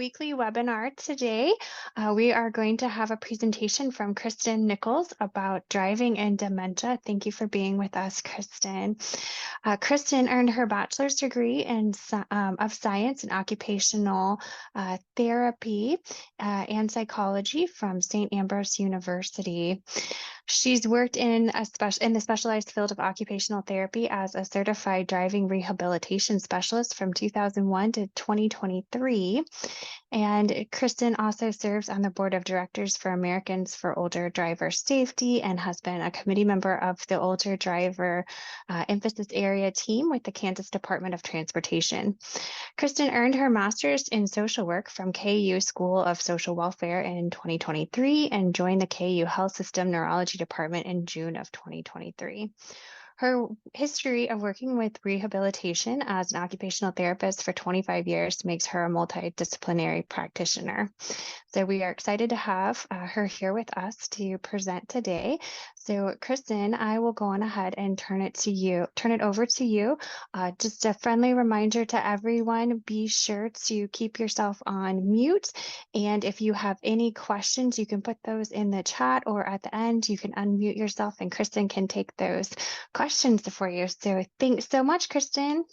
Weekly webinar today. We are going to have a presentation from Kristen Nichols about driving and dementia. Thank you for being with us, Kristen. Kristen earned her bachelor's degree of science in occupational therapy and psychology from St. Ambrose University. She's worked in the specialized field of occupational therapy as a certified driving rehabilitation specialist from 2001 to 2023. And Kristen also serves on the board of directors for Americans for Older Driver Safety and has been a committee member of the Older Driver Emphasis Area team with the Kansas Department of Transportation. Kristen earned her master's in social work from KU School of Social Welfare in 2023 and joined the KU Health System Neurology Department in June of 2023. Her history of working with rehabilitation as an occupational therapist for 25 years makes her a multidisciplinary practitioner. So we are excited to have her here with us to present today. So Kristen, I will go on ahead and turn it over to you. Just a friendly reminder to everyone, be sure to keep yourself on mute. And if you have any questions, you can put those in the chat, or at the end, you can unmute yourself and Kristen can take those questions for you. So thanks so much, Kristen.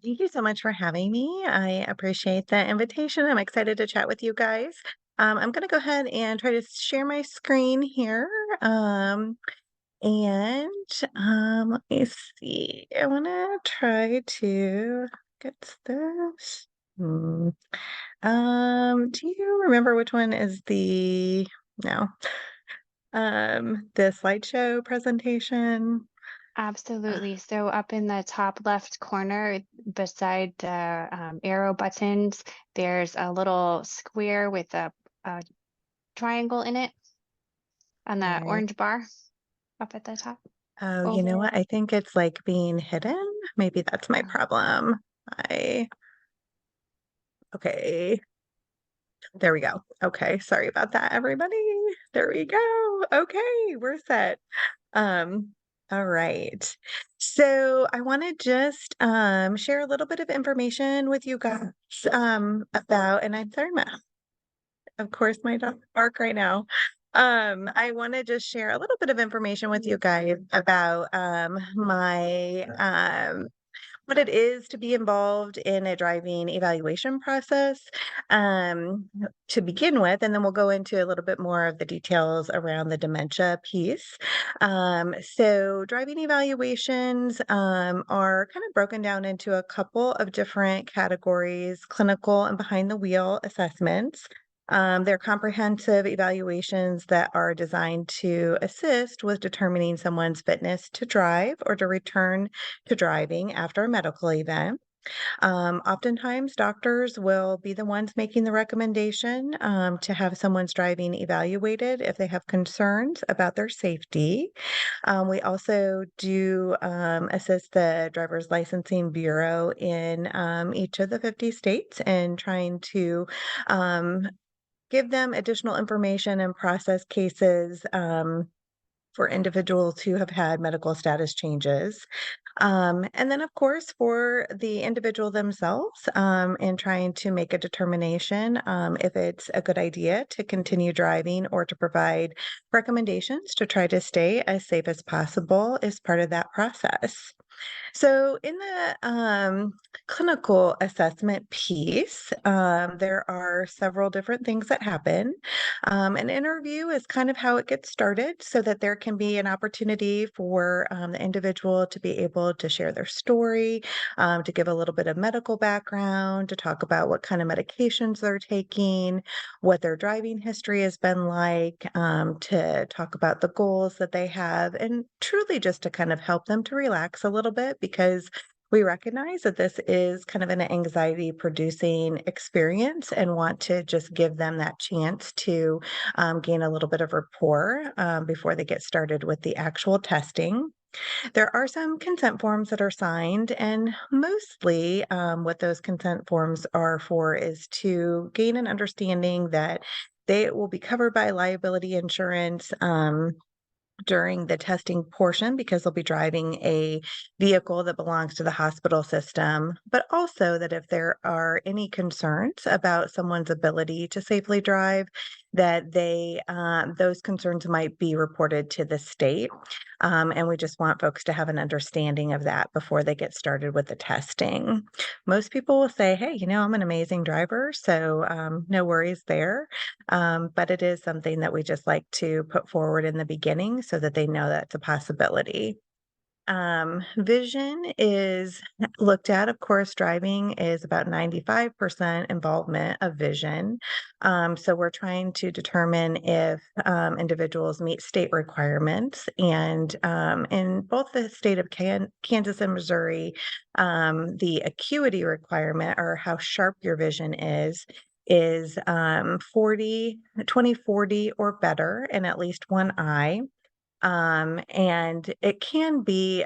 Thank you so much for having me. I appreciate the invitation. I'm excited to chat with you guys. I'm going to go ahead and try to share my screen here. Let me see. I want to try to get this. Do you remember which one is no, the slideshow presentation? Absolutely. So up in the top left corner, beside the arrow buttons, there's a little square with a triangle in it on the Okay. orange bar up at the top. Oh, you know Oval. what? I think it's like being hidden. Maybe that's my Oh, problem. I, okay, there we go. Okay, sorry about that, everybody. There we go. Okay, we're set. Um, all right. So I want to just share a little bit of information with you guys about, and I'm sorry, of course, my dog bark right now. I want to just share a little bit of information with you guys about my what it is to be involved in a driving evaluation process to begin with, and then we'll go into a little bit more of the details around the dementia piece. So, driving evaluations are kind of broken down into a couple of different categories: clinical and behind the wheel assessments. They're comprehensive evaluations that are designed to assist with determining someone's fitness to drive or to return to driving after a medical event. Oftentimes, doctors will be the ones making the recommendation to have someone's driving evaluated if they have concerns about their safety. We also do assist the Driver's Licensing Bureau in each of the 50 states in trying to um, give them additional information and process cases for individuals who have had medical status changes. And then, of course, for the individual themselves, in trying to make a determination if it's a good idea to continue driving or to provide recommendations to try to stay as safe as possible is part of that process. So, in the clinical assessment piece, there are several different things that happen. An interview is kind of how it gets started so that there can be an opportunity for the individual to be able to share their story, to give a little bit of medical background, to talk about what kind of medications they're taking, what their driving history has been like, to talk about the goals that they have, and truly just to kind of help them to relax a little bit because we recognize that this is kind of an anxiety producing experience and want to just give them that chance to gain a little bit of rapport before they get started with the actual testing. There are some consent forms that are signed, and mostly what those consent forms are for is to gain an understanding that they will be covered by liability insurance. during the testing portion because they'll be driving a vehicle that belongs to the hospital system, but also that if there are any concerns about someone's ability to safely drive, that those concerns might be reported to the state. And we just want folks to have an understanding of that before they get started with the testing. Most people will say, "Hey, I'm an amazing driver, so no worries there." But it is something that we just like to put forward in the beginning so that they know that's a possibility. Vision is looked at. Of course, driving is about 95% involvement of vision. So we're trying to determine if individuals meet state requirements. And in both the state of Kansas and Missouri, the acuity requirement, or how sharp your vision is 40, 20/40 or better in at least one eye. And it can be,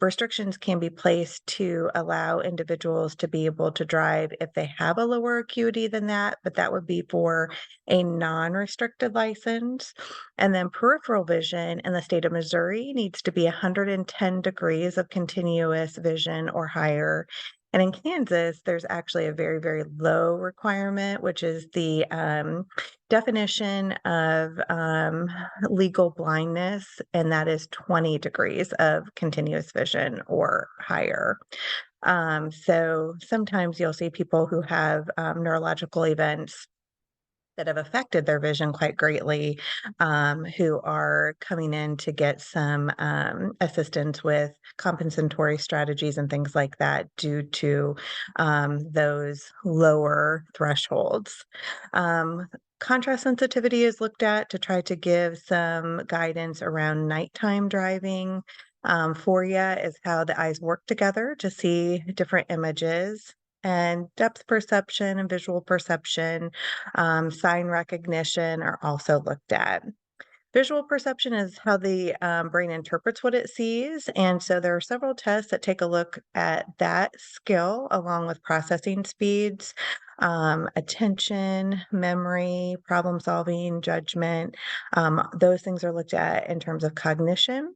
restrictions can be placed to allow individuals to be able to drive if they have a lower acuity than that, but that would be for a non-restricted license. And then peripheral vision in the state of Missouri needs to be 110 degrees of continuous vision or higher. And in Kansas, there's actually a very, very low requirement, which is the definition of legal blindness, and that is 20 degrees of continuous vision or higher. So sometimes you'll see people who have neurological events that have affected their vision quite greatly, who are coming in to get some assistance with compensatory strategies and things like that due to those lower thresholds. Um, Contrast sensitivity is looked at to try to give some guidance around nighttime driving. Phoria is how the eyes work together to see different images. And depth perception and visual perception, sign recognition are also looked at. Visual perception is how the brain interprets what it sees. And so there are several tests that take a look at that skill along with processing speeds, attention, memory, problem solving, judgment. Those things are looked at in terms of cognition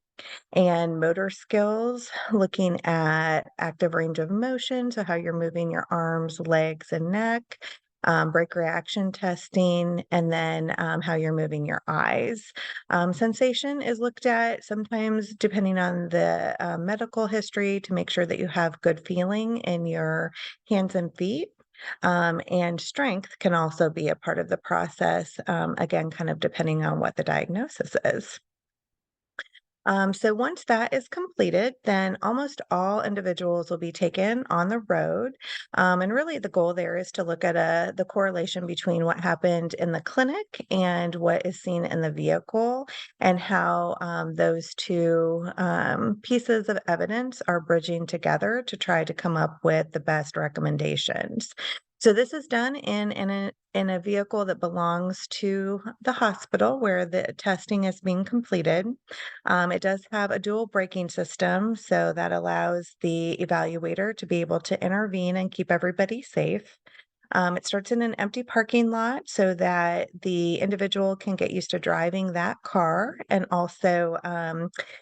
and motor skills, looking at active range of motion, so how you're moving your arms, legs, and neck, break reaction testing, and then how you're moving your eyes. Sensation is looked at sometimes depending on the medical history to make sure that you have good feeling in your hands and feet. And strength can also be a part of the process, again, kind of depending on what the diagnosis is. So once that is completed, then almost all individuals will be taken on the road. And really the goal there is to look at the correlation between what happened in the clinic and what is seen in the vehicle and how those two pieces of evidence are bridging together to try to come up with the best recommendations. So this is done in a vehicle that belongs to the hospital where the testing is being completed. It does have a dual braking system, so that allows the evaluator to be able to intervene and keep everybody safe. It starts in an empty parking lot so that the individual can get used to driving that car and also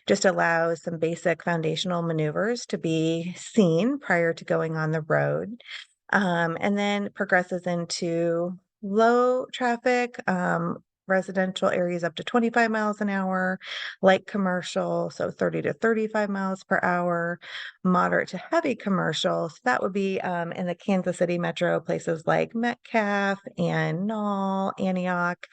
just allows some basic foundational maneuvers to be seen prior to going on the road. And then progresses into low traffic, residential areas up to 25 miles an hour, light commercial, so 30 to 35 miles per hour, moderate to heavy commercial. So that would be in the Kansas City metro, places like Metcalf and Knoll, Antioch.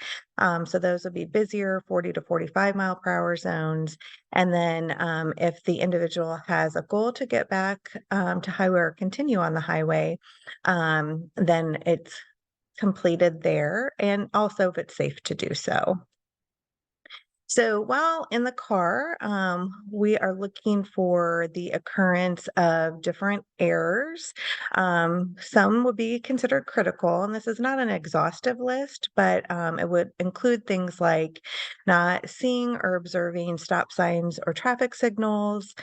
So those would be busier 40 to 45 mile per hour zones. And then if the individual has a goal to get back to highway or continue on the highway, then it's completed there, and also if it's safe to do so. So while in the car, we are looking for the occurrence of different errors. Some would be considered critical, and this is not an exhaustive list, but it would include things like not seeing or observing stop signs or traffic signals,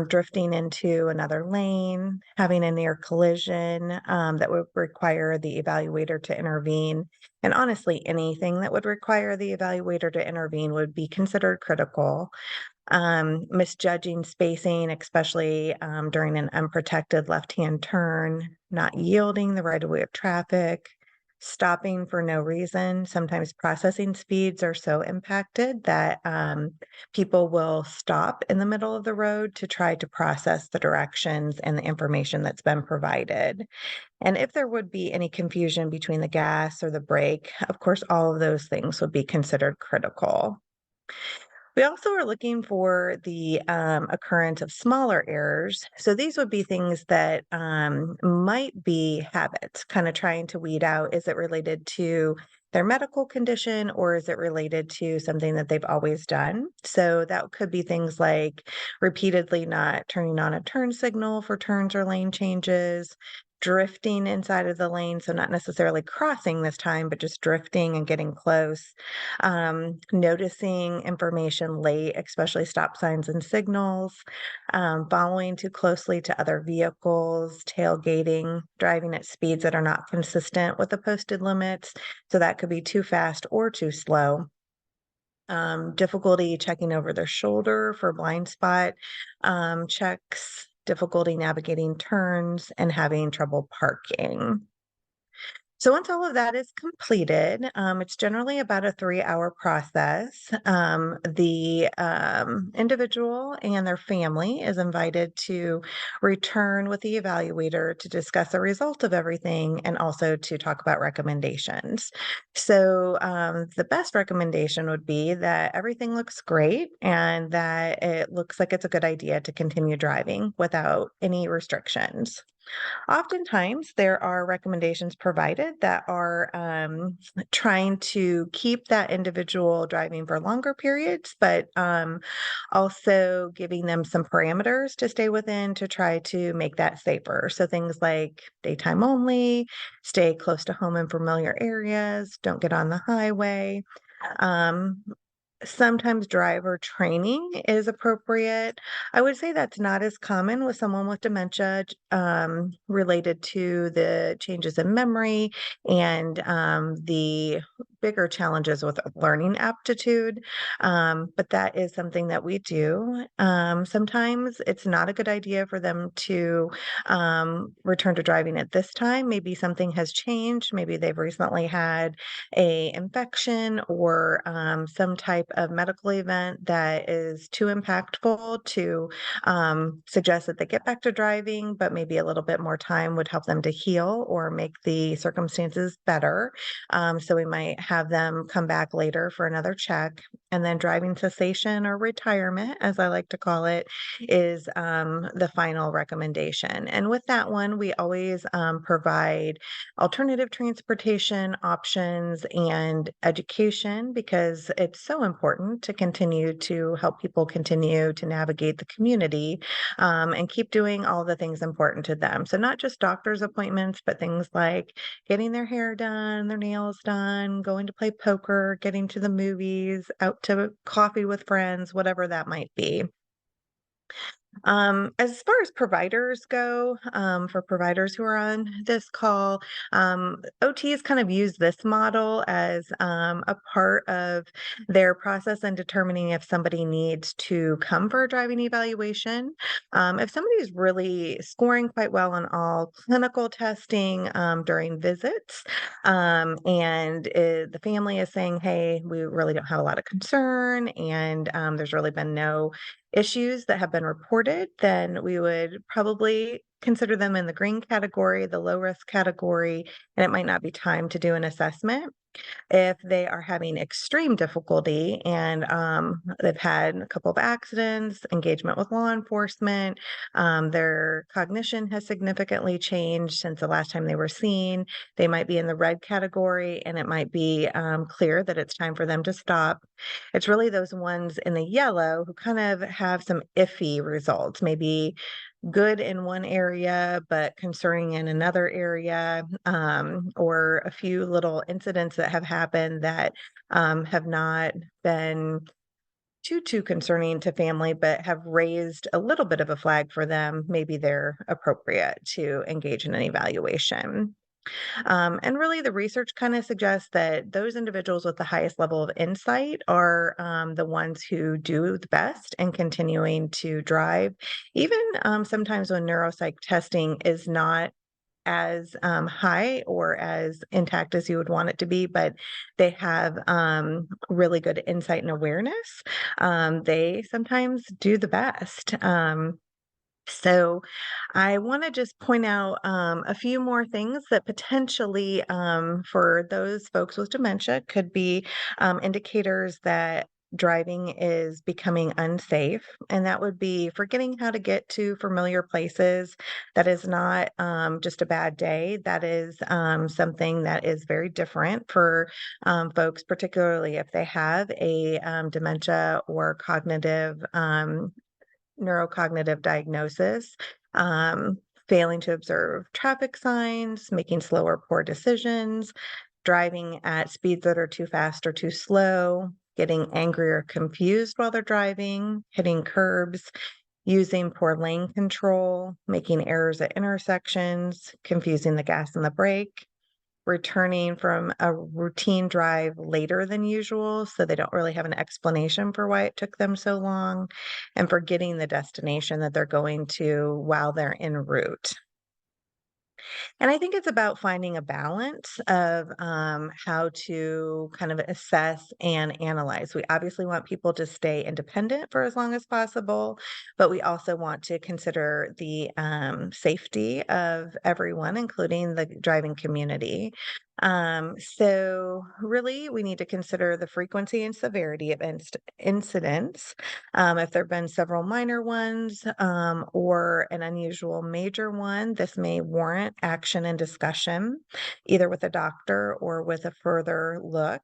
drifting into another lane, having a near collision that would require the evaluator to intervene, And honestly, anything that would require the evaluator to intervene would be considered critical. Misjudging spacing, especially during an unprotected left-hand turn, not yielding the right of way of traffic, stopping for no reason. Sometimes processing speeds are so impacted that people will stop in the middle of the road to try to process the directions and the information that's been provided. And if there would be any confusion between the gas or the brake, of course, all of those things would be considered critical. We also are looking for the occurrence of smaller errors. So these would be things that might be habits, kind of trying to weed out, is it related to their medical condition or is it related to something that they've always done? So that could be things like repeatedly not turning on a turn signal for turns or lane changes, drifting inside of the lane. So not necessarily crossing this time, but just drifting and getting close, noticing information late, especially stop signs and signals, following too closely to other vehicles, tailgating, driving at speeds that are not consistent with the posted limits. So that could be too fast or too slow. Difficulty checking over their shoulder for blind spot checks, difficulty navigating turns, and having trouble parking. So once all of that is completed, it's generally about a 3-hour process. The individual and their family is invited to return with the evaluator to discuss the result of everything and also to talk about recommendations. So the best recommendation would be that everything looks great and that it looks like it's a good idea to continue driving without any restrictions. Oftentimes, there are recommendations provided that are trying to keep that individual driving for longer periods, but also giving them some parameters to stay within to try to make that safer. So things like daytime only, stay close to home and familiar areas, don't get on the highway. Um, Sometimes driver training is appropriate. I would say that's not as common with someone with dementia, related to the changes in memory and the bigger challenges with learning aptitude. But that is something that we do. Sometimes it's not a good idea for them to return to driving at this time. Maybe something has changed. Maybe they've recently had a infection or some type of medical event that is too impactful to suggest that they get back to driving, but maybe a little bit more time would help them to heal or make the circumstances better. So we might have them come back later for another check. And then driving cessation or retirement, as I like to call it, is the final recommendation. And with that one, we always provide alternative transportation options and education because it's so important to continue to help people continue to navigate the community, and keep doing all the things important to them. So not just doctor's appointments, but things like getting their hair done, their nails done, going to play poker, getting to the movies, out to coffee with friends, whatever that might be. As far as providers go, for providers who are on this call, OTs kind of use this model as a part of their process in determining if somebody needs to come for a driving evaluation. If somebody is really scoring quite well on all clinical testing during visits, and the family is saying, hey, we really don't have a lot of concern, and there's really been no issues that have been reported, then we would probably consider them in the green category, the low risk category, and it might not be time to do an assessment. If they are having extreme difficulty and they've had a couple of accidents, engagement with law enforcement, their cognition has significantly changed since the last time they were seen, they might be in the red category and it might be clear that it's time for them to stop. It's really those ones in the yellow who kind of have some iffy results, maybe good in one area, but concerning in another area, or a few little incidents that have happened that have not been too concerning to family, but have raised a little bit of a flag for them. Maybe they're appropriate to engage in an evaluation. And really, the research kind of suggests that those individuals with the highest level of insight are the ones who do the best in continuing to drive, even sometimes when neuropsych testing is not as high or as intact as you would want it to be, but they have really good insight and awareness. They sometimes do the best. So I want to just point out a few more things that potentially, for those folks with dementia, could be indicators that driving is becoming unsafe. And that would be forgetting how to get to familiar places. That is not just a bad day. That is something that is very different for folks, particularly if they have a dementia or cognitive neurocognitive diagnosis, um, failing to observe traffic signs, making slow or poor decisions, driving at speeds that are too fast or too slow, getting angry or confused while they're driving, hitting curbs, using poor lane control, making errors at intersections, confusing the gas and the brake, returning from a routine drive later than usual, so they don't really have an explanation for why it took them so long, and forgetting the destination that they're going to while they're en route. And I think it's about finding a balance of how to kind of assess and analyze. We obviously want people to stay independent for as long as possible, but we also want to consider the safety of everyone, including the driving community. So, really, we need to consider the frequency and severity of incidents. If there have been several minor ones or an unusual major one, this may warrant action and discussion, either with a doctor or with a further look.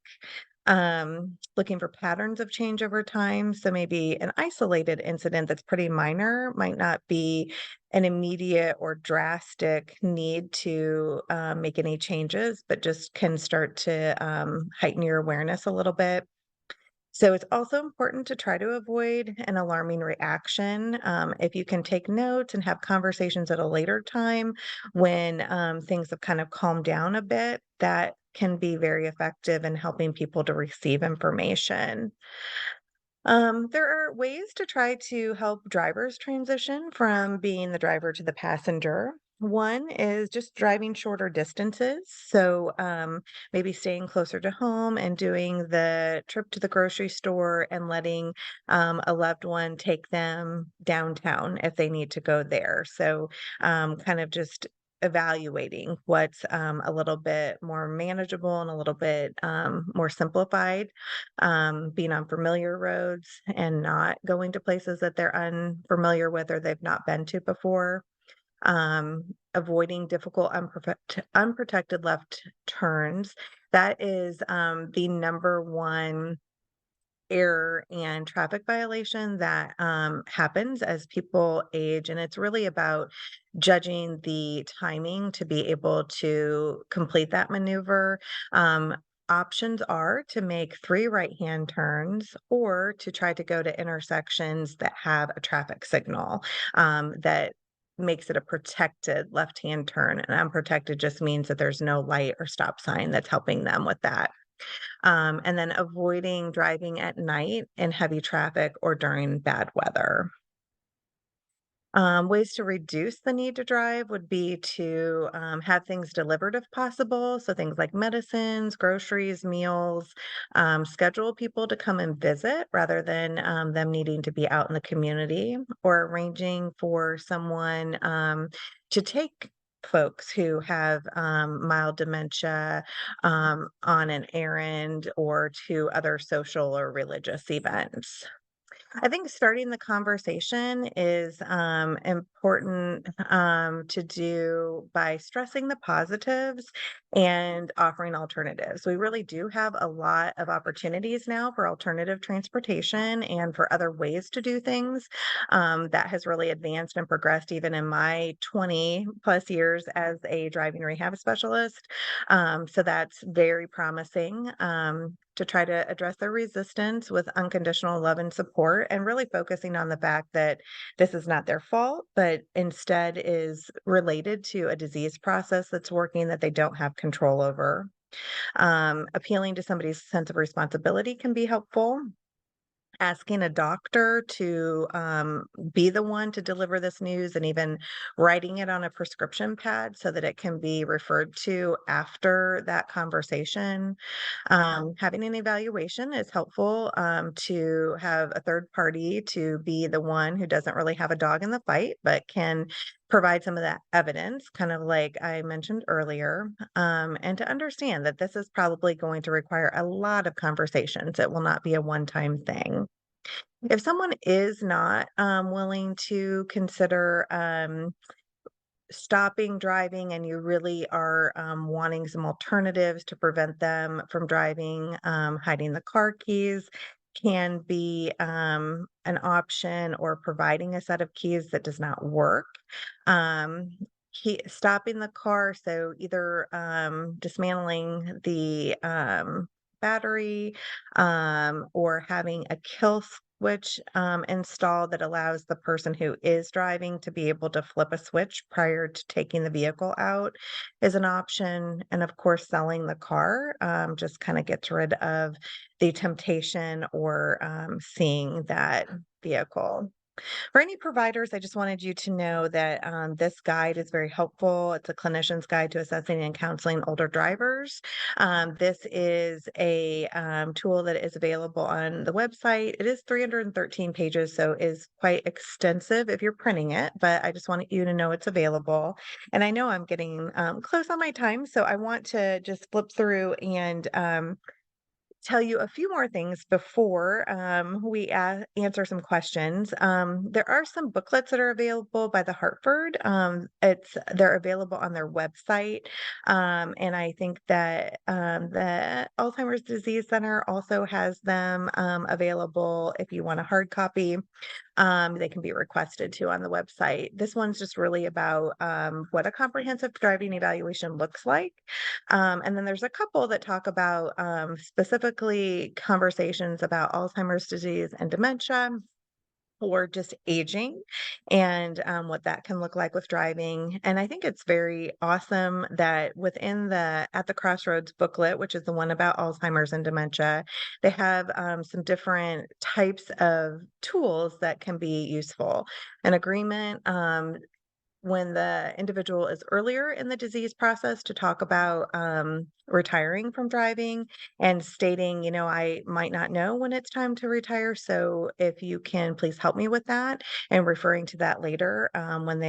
Looking for patterns of change over time. So maybe an isolated incident that's pretty minor might not be an immediate or drastic need to make any changes, but just can start to heighten your awareness a little bit. So it's also important to try to avoid an alarming reaction. If you can take notes and have conversations at a later time when things have kind of calmed down a bit, that can be very effective in helping people to receive information. There are ways to try to help drivers transition from being the driver to the passenger. One is just driving shorter distances. So maybe staying closer to home and doing the trip to the grocery store and letting a loved one take them downtown if they need to go there. So kind of just evaluating what's a little bit more manageable and a little bit more simplified, being on familiar roads and not going to places that they're unfamiliar with or they've not been to before. Avoiding difficult unprotected left turns. That is the number one error and traffic violation that happens as people age. And it's really about judging the timing to be able to complete that maneuver. Um, Options are to make three right hand turns or to try to go to intersections that have a traffic signal that makes it a protected left hand turn. And unprotected just means that there's no light or stop sign that's helping them with that. And then avoiding driving at night in heavy traffic or during bad weather. Ways to reduce the need to drive would be to have things delivered if possible. So things like medicines, groceries, meals, schedule people to come and visit rather than them needing to be out in the community, or arranging for someone to take folks who have mild dementia on an errand or to other social or religious events. I think starting the conversation is important to do by stressing the positives and offering alternatives. We really do have a lot of opportunities now for alternative transportation and for other ways to do things. That has really advanced and progressed even in my 20 plus years as a driving rehab specialist. So that's very promising. To try to address their resistance with unconditional love and support, and really focusing on the fact that this is not their fault, but but instead is related to a disease process that's working that they don't have control over. Appealing to somebody's sense of responsibility can be helpful. Asking a doctor to be the one to deliver this news and even writing it on a prescription pad so that it can be referred to after that conversation. Having an evaluation is helpful, to have a third party to be the one who doesn't really have a dog in the fight, but can provide some of that evidence, kind of like I mentioned earlier, and to understand that this is probably going to require a lot of conversations. It will not be a one-time thing. If someone is not willing to consider stopping driving and you really are wanting some alternatives to prevent them from driving, hiding the car keys can be an option, or providing a set of keys that does not work. Um, Stopping the car, so either dismantling the battery, or having a kill switch installed that allows the person who is driving to be able to flip a switch prior to taking the vehicle out is an option. And of course, selling the car just kind of gets rid of the temptation, or seeing that vehicle. For any providers, I just wanted you to know that this guide is very helpful. It's a clinician's guide to assessing and counseling older drivers. This is a tool that is available on the website. It is 313 pages, so is quite extensive if you're printing it, but I just wanted you to know it's available. And I know I'm getting close on my time, so I want to just flip through and tell you a few more things before we answer some questions. There are some booklets that are available by the Hartford. They're available on their website, and I think that the Alzheimer's Disease Center also has them available if you want a hard copy. They can be requested to on the website. This one's just really about what a comprehensive driving evaluation looks like. And then there's a couple that talk about specifically conversations about Alzheimer's disease and dementia, or just aging, and what that can look like with driving. And I think it's very awesome that within the At the Crossroads booklet, which is the one about Alzheimer's and dementia, they have some different types of tools that can be useful. An agreement, when the individual is earlier in the disease process, to talk about retiring from driving and stating, I might not know when it's time to retire. So if you can please help me with that, and referring to that later when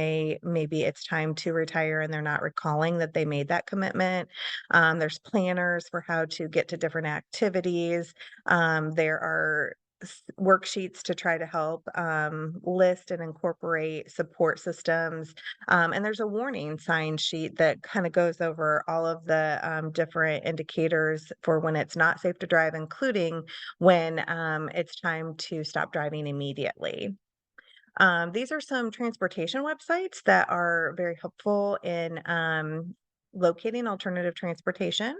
maybe it's time to retire and they're not recalling that they made that commitment. There's planners for how to get to different activities. There are worksheets to try to help list and incorporate support systems. And there's a warning sign sheet that kind of goes over all of the different indicators for when it's not safe to drive, including when it's time to stop driving immediately. These are some transportation websites that are very helpful in locating alternative transportation.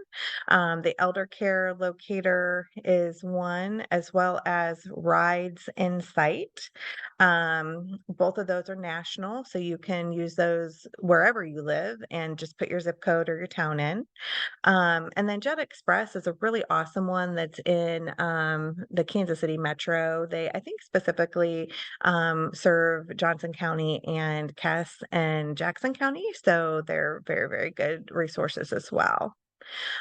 The Elder Care Locator is one, as well as Rides in Sight. Both of those are national, so you can use those wherever you live and just put your zip code or your town in. And then Jet Express is a really awesome one that's in the Kansas City Metro. They, I think, specifically serve Johnson County and Cass and Jackson County. So they're very, very good resources as well.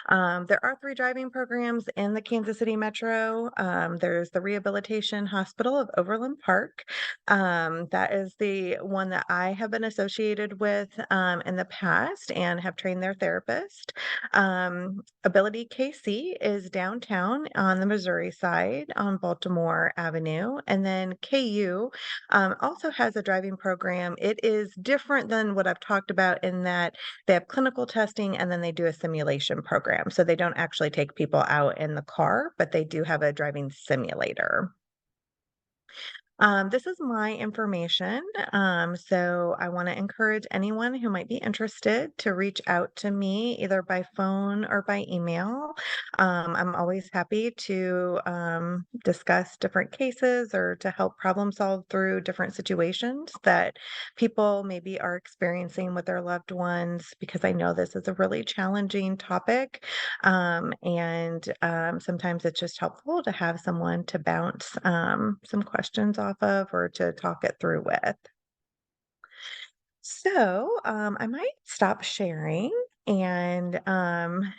There are 3 driving programs in the Kansas City Metro. There's the Rehabilitation Hospital of Overland Park. That is the one that I have been associated with in the past and have trained their therapist. Ability KC is downtown on the Missouri side on Baltimore Avenue. And then KU also has a driving program. It is different than what I've talked about in that they have clinical testing and then they do a simulation program. So they don't actually take people out in the car, but they do have a driving simulator. This is my information. So I want to encourage anyone who might be interested to reach out to me either by phone or by email. I'm always happy to discuss different cases or to help problem solve through different situations that people maybe are experiencing with their loved ones, because I know this is a really challenging topic. And sometimes it's just helpful to have someone to bounce some questions off of or to talk it through with. So I might stop sharing and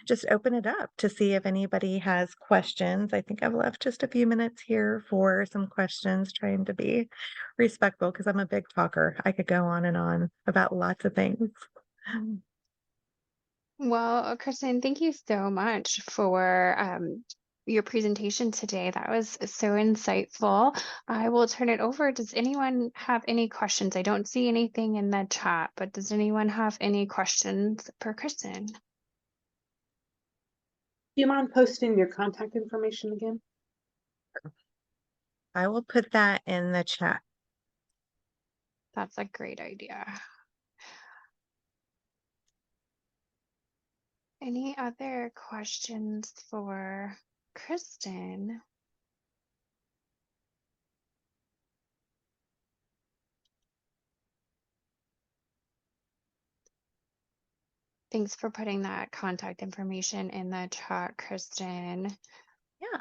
just open it up to see if anybody has questions. I think I've left just a few minutes here for some questions, trying to be respectful because I'm a big talker. I could go on and on about lots of things. Well, Kristen, thank you so much for your presentation today. That was so insightful. I will turn it over. Does anyone have any questions? I don't see anything in the chat, but does anyone have any questions for Kristen? Do you mind posting your contact information again? I will put that in the chat. That's a great idea. Any other questions for Kristen? Thanks for putting that contact information in the chat, Kristen. Yeah.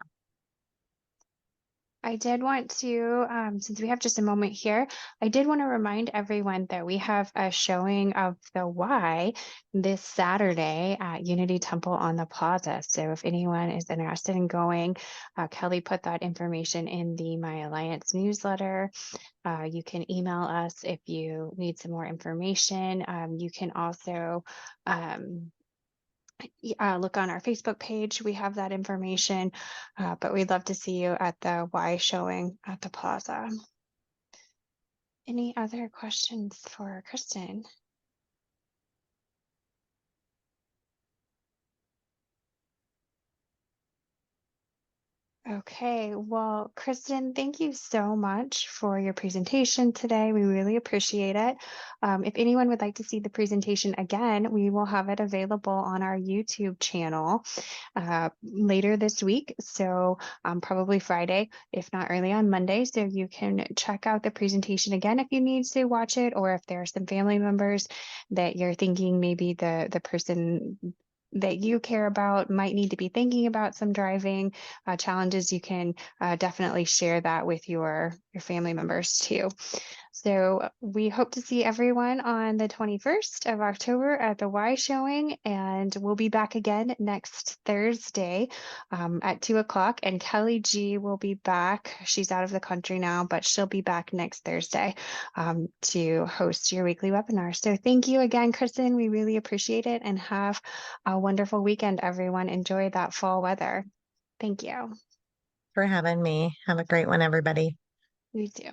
I did want to, since we have just a moment here, I did want to remind everyone that we have a showing of the Y this Saturday at Unity Temple on the Plaza. So if anyone is interested in going, Kelly put that information in the My Alliance newsletter. You can email us if you need some more information. You can also look on our Facebook page. We have that information, but we'd love to see you at the Y showing at the plaza. Any other questions for Kristen? Okay, well, Kristen, thank you so much for your presentation today. We really appreciate it. If anyone would like to see the presentation again, we will have it available on our YouTube channel later this week. So probably Friday, if not early on Monday. So you can check out the presentation again if you need to watch it, or if there are some family members that you're thinking maybe the person that you care about might need to be thinking about some driving challenges, you can definitely share that with your family members too. So we hope to see everyone on the 21st of October at the Y showing, and we'll be back again next Thursday at 2 o'clock. And Kelly G will be back. She's out of the country now, but she'll be back next Thursday to host your weekly webinar. So thank you again, Kristen. We really appreciate it, and have a wonderful weekend, everyone. Enjoy that fall weather. Thank you. For having me. Have a great one, everybody. You too.